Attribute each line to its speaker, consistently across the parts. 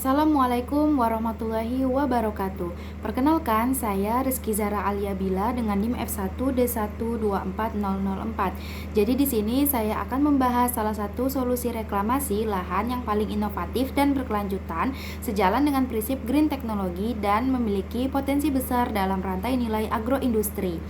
Speaker 1: Assalamualaikum warahmatullahi wabarakatuh. Perkenalkan, saya Rizky Zara Alia Bila dengan NIM F1D1240004. Jadi di sini saya akan membahas salah satu solusi reklamasi lahan yang paling inovatif dan berkelanjutan sejalan dengan prinsip green teknologi dan memiliki potensi besar dalam rantai nilai agroindustri.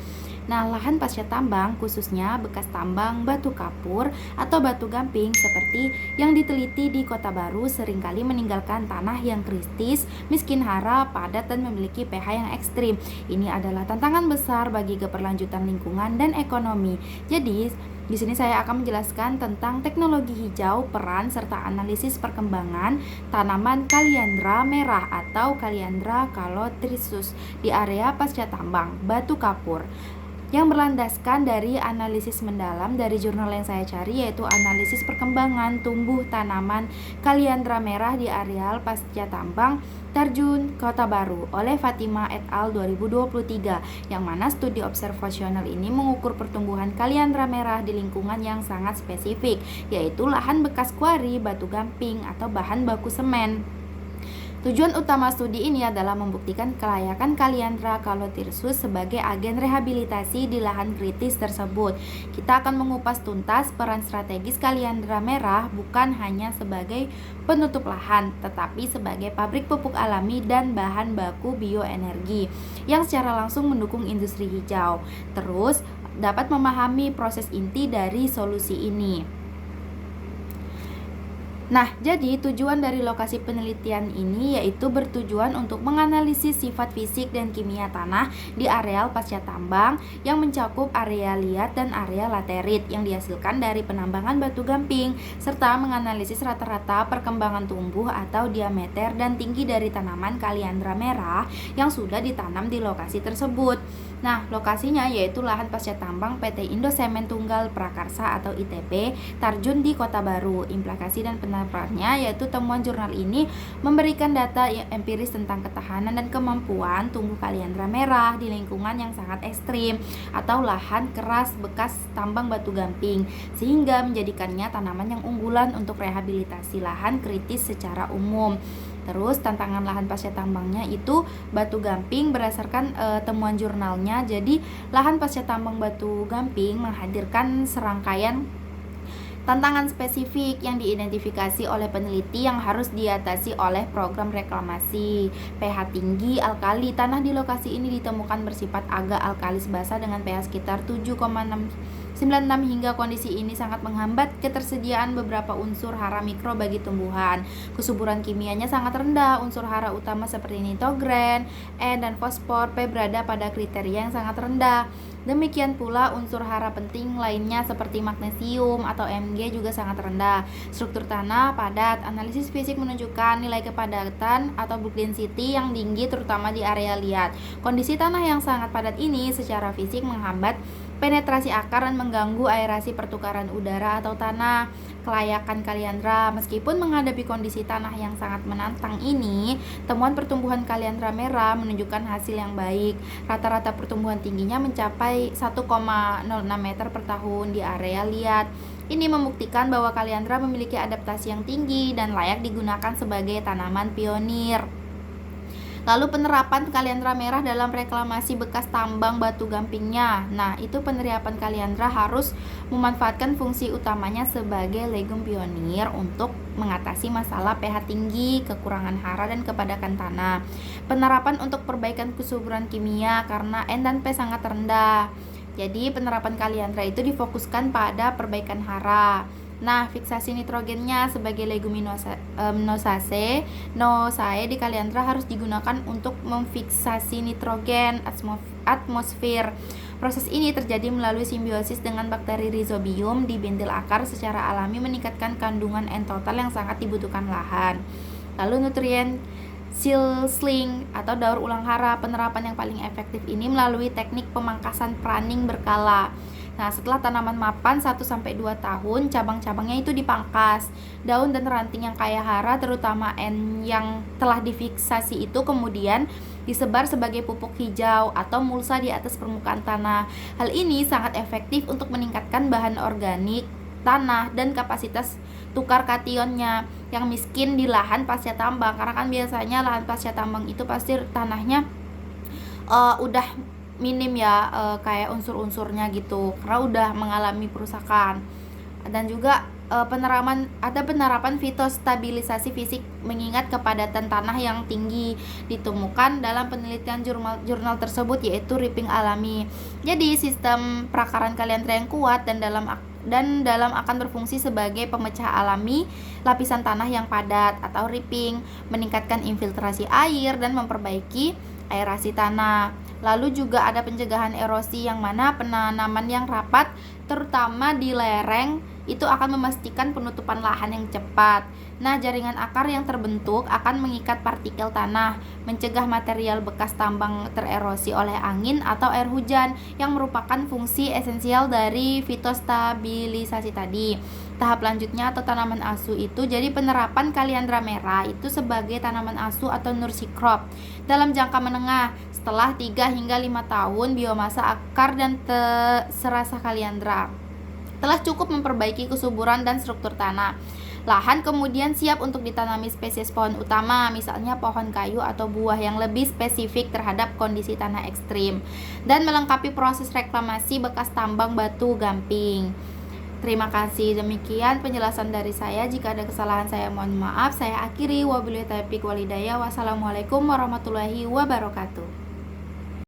Speaker 1: Nah, lahan pasca tambang khususnya bekas tambang batu kapur atau batu gamping seperti yang diteliti di Kota Baru seringkali meninggalkan tanah yang kritis, miskin hara, padat dan memiliki pH yang ekstrim. Ini adalah tantangan besar bagi keberlanjutan lingkungan dan ekonomi. Jadi, di sini saya akan menjelaskan tentang teknologi hijau, peran serta analisis perkembangan tanaman kaliandra merah atau Kaliandra calotrisus di area pasca tambang batu kapur, yang berlandaskan dari analisis mendalam dari jurnal yang saya cari, yaitu analisis perkembangan tumbuh tanaman kaliandra merah di areal pasca tambang Tarjun Kota Baru oleh Fatima et al 2023, yang mana studi observasional ini mengukur pertumbuhan kaliandra merah di lingkungan yang sangat spesifik, yaitu lahan bekas kuari batu gamping atau bahan baku semen. Tujuan utama studi ini adalah membuktikan kelayakan Kaliandra calotrisus sebagai agen rehabilitasi di lahan kritis tersebut. Kita akan mengupas tuntas peran strategis Kaliandra merah bukan hanya sebagai penutup lahan, tetapi sebagai pabrik pupuk alami dan bahan baku bioenergi yang secara langsung mendukung industri hijau. Terus, dapat memahami proses inti dari solusi ini. Nah, jadi tujuan dari lokasi penelitian ini yaitu bertujuan untuk menganalisis sifat fisik dan kimia tanah di areal pasca tambang yang mencakup area liat dan area laterit yang dihasilkan dari penambangan batu gamping, serta menganalisis rata-rata perkembangan tumbuh atau diameter dan tinggi dari tanaman kaliandra merah yang sudah ditanam di lokasi tersebut. Nah, lokasinya yaitu lahan pasca tambang PT Indosemen Tunggal Prakarsa atau ITP Tarjun di Kota Baru. Implikasi dan penerapannya yaitu temuan jurnal ini memberikan data empiris tentang ketahanan dan kemampuan tumbuh kaliandra merah di lingkungan yang sangat ekstrim atau lahan keras bekas tambang batu gamping, sehingga menjadikannya tanaman yang unggulan untuk rehabilitasi lahan kritis secara umum. Terus tantangan lahan pasca tambangnya itu batu gamping berdasarkan temuan jurnalnya. Jadi lahan pasca tambang batu gamping menghadirkan serangkaian tantangan spesifik yang diidentifikasi oleh peneliti yang harus diatasi oleh program reklamasi. pH tinggi alkali tanah di lokasi ini ditemukan bersifat agak alkalis basa dengan pH sekitar 7,96 hingga kondisi ini sangat menghambat ketersediaan beberapa unsur hara mikro bagi tumbuhan. Kesuburan kimianya sangat rendah. Unsur hara utama seperti nitrogen, N dan fosfor P berada pada kriteria yang sangat rendah. Demikian pula unsur hara penting lainnya seperti magnesium atau Mg juga sangat rendah. Struktur tanah padat. Analisis fisik menunjukkan nilai kepadatan atau bulk density yang tinggi terutama di area liat. Kondisi tanah yang sangat padat ini secara fisik menghambat penetrasi akar dan mengganggu aerasi pertukaran udara atau tanah. Kelayakan kaliandra, meskipun menghadapi kondisi tanah yang sangat menantang ini, temuan pertumbuhan kaliandra merah menunjukkan hasil yang baik. Rata-rata pertumbuhan tingginya mencapai 1,06 meter per tahun di area liat. Ini membuktikan bahwa kaliandra memiliki adaptasi yang tinggi dan layak digunakan sebagai tanaman pionir. Lalu penerapan kaliandra merah dalam reklamasi bekas tambang batu gampingnya. Nah, itu penerapan kaliandra harus memanfaatkan fungsi utamanya sebagai legum pionir untuk mengatasi masalah pH tinggi, kekurangan hara dan kepadatan tanah. Penerapan untuk perbaikan kesuburan kimia karena N dan P sangat rendah. Jadi penerapan kaliandra itu difokuskan pada perbaikan hara. Nah, fiksasi nitrogennya sebagai leguminosae di kaliandra harus digunakan untuk memfiksasi nitrogen atmosfer. Proses ini terjadi melalui simbiosis dengan bakteri Rhizobium di bintil akar secara alami meningkatkan kandungan N total yang sangat dibutuhkan lahan. Lalu nutrien seedling atau daur ulang hara, penerapan yang paling efektif ini melalui teknik pemangkasan pruning berkala. Nah, setelah tanaman mapan 1-2 tahun, cabang-cabangnya itu dipangkas. Daun dan ranting yang kaya hara, terutama N yang telah difiksasi itu kemudian disebar sebagai pupuk hijau atau mulsa di atas permukaan tanah. Hal ini sangat efektif untuk meningkatkan bahan organik tanah dan kapasitas tukar kationnya yang miskin di lahan pasca tambang, karena kan biasanya lahan pasca tambang itu pasti tanahnya udah minim ya, kayak unsur-unsurnya gitu, karena udah mengalami perusakan. Dan juga penerapan fitostabilisasi fisik mengingat kepadatan tanah yang tinggi ditemukan dalam penelitian jurnal tersebut, yaitu ripping alami. Jadi sistem perakaran kaliandra yang kuat dan dalam akan berfungsi sebagai pemecah alami lapisan tanah yang padat atau ripping, meningkatkan infiltrasi air dan memperbaiki aerasi tanah. Lalu juga ada pencegahan erosi, yang mana penanaman yang rapat terutama di lereng itu akan memastikan penutupan lahan yang cepat. Nah, jaringan akar yang terbentuk akan mengikat partikel tanah, mencegah material bekas tambang tererosi oleh angin atau air hujan, yang merupakan fungsi esensial dari fitostabilisasi tadi. Tahap lanjutnya atau tanaman asu itu jadi penerapan kaliandra merah itu sebagai tanaman asu atau nursery crop dalam jangka menengah. Setelah 3 hingga 5 tahun, biomasa akar dan serasa kaliandra telah cukup memperbaiki kesuburan dan struktur tanah. Lahan kemudian siap untuk ditanami spesies pohon utama, misalnya pohon kayu atau buah yang lebih spesifik terhadap kondisi tanah ekstrim, dan melengkapi proses reklamasi bekas tambang batu gamping. Terima kasih, demikian penjelasan dari saya. Jika ada kesalahan saya mohon maaf. Saya akhiri, wabillahi taufiq walhidayah. Wassalamualaikum warahmatullahi wabarakatuh.